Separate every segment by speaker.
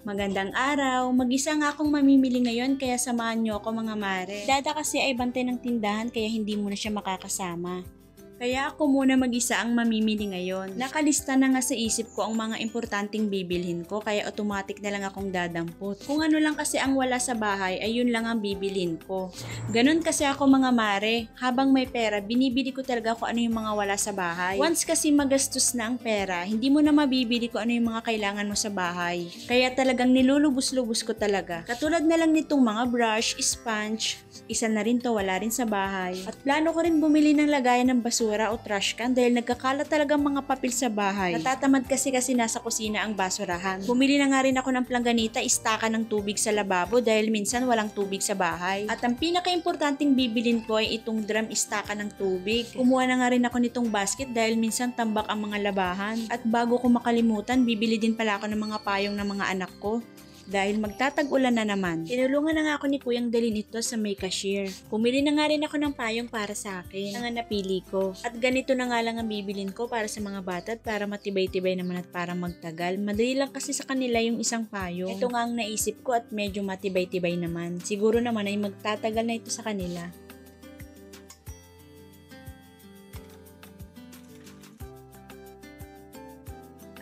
Speaker 1: Magandang araw, mag-isa nga akong mamimili ngayon kaya samahan niyo ako mga mare. Dada kasi ay bantay ng tindahan kaya hindi mo na siya makakasama. Kaya ako muna mag-isa ang mamimili ngayon. Nakalista na nga sa isip ko ang mga importanteng bibilhin ko kaya automatic na lang akong dadampot. Kung ano lang kasi ang wala sa bahay ay yun lang ang bibilhin ko. Ganon kasi ako mga mare. Habang may pera, binibili ko talaga kung ano yung mga wala sa bahay. Once kasi magastos na ang pera, hindi mo na mabibili kung ano yung mga kailangan mo sa bahay. Kaya talagang nilulubos-lubos ko talaga. Katulad na lang nitong mga brush, sponge, isa na rin to wala rin sa bahay. At plano ko rin bumili ng lagayan ng basura o trash can dahil nagkakalat talaga mga papel sa bahay. Natatamad kasi nasa kusina ang basurahan. Bumili na nga rin ako ng plangganita, istaka ng tubig sa lababo dahil minsan walang tubig sa bahay. At ang pinaka-importanting bibilin ko ay itong drum istaka ng tubig. Kumuha na nga rin ako nitong basket dahil minsan tambak ang mga labahan. At bago ko makalimutan, bibili din pala ako ng mga payong ng mga anak ko. Dahil magtatag-ulan na naman. Tinulungan na nga ako ni Kuyang dalhin ito sa may cashier. Pumili na nga rin ako ng payong para sa akin. Ang napili ko. At ganito na nga lang ang bibilin ko para sa mga bata at para matibay-tibay naman at para magtagal. Madali lang kasi sa kanila yung isang payong. Ito nga ang naisip ko at medyo matibay-tibay naman. Siguro naman ay magtatagal na ito sa kanila.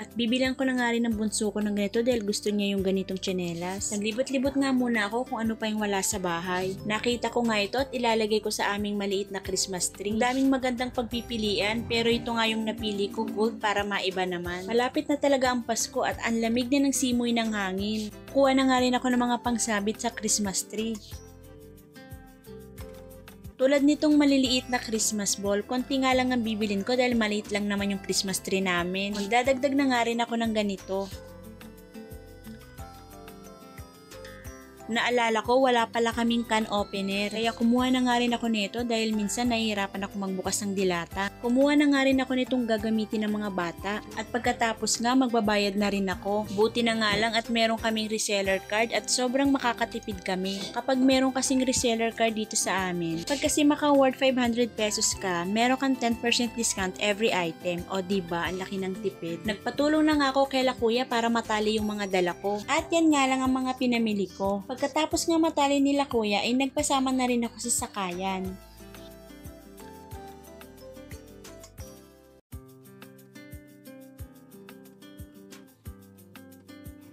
Speaker 1: At bibilang ko na nga rin ng bunso ko ng ganito dahil gusto niya yung ganitong tsinelas. Naglibot-libot nga muna ako kung ano pa yung wala sa bahay. Nakita ko nga ito at ilalagay ko sa aming maliit na Christmas tree. Daming magandang pagpipilian pero ito nga yung napili ko, gold para maiba naman. Malapit na talaga ang Pasko at ang lamig na ng simoy ng hangin. Kuha na nga rin ako ng mga pangsabit sa Christmas tree. Tulad nitong maliliit na Christmas ball, konti nga lang ang bibilin ko dahil maliit lang naman yung Christmas tree namin. Magdadagdag na nga rin ako ng ganito. Naalala ko, wala pala kaming can opener. Kaya kumuha na nga rin ako nito dahil minsan nahihirapan ako magbukas ng dilata. Kumuha na nga rin ako nitong gagamitin ng mga bata. At pagkatapos nga, magbabayad na rin ako. Buti na nga lang at meron kaming reseller card at sobrang makakatipid kami. Kapag meron kasing reseller card dito sa amin, pag kasi maka-worth 500 pesos ka, meron kang 10% discount every item. O diba, ang laki ng tipid. Nagpatulong na nga ako kay Kuya para matali yung mga dala ko. At yan nga lang ang mga pinamili ko. Pagkatapos nga matali nila Kuya ay nagpasama na rin ako sa sakayan.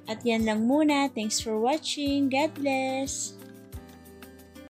Speaker 1: At yan lang muna. Thanks for watching. God bless!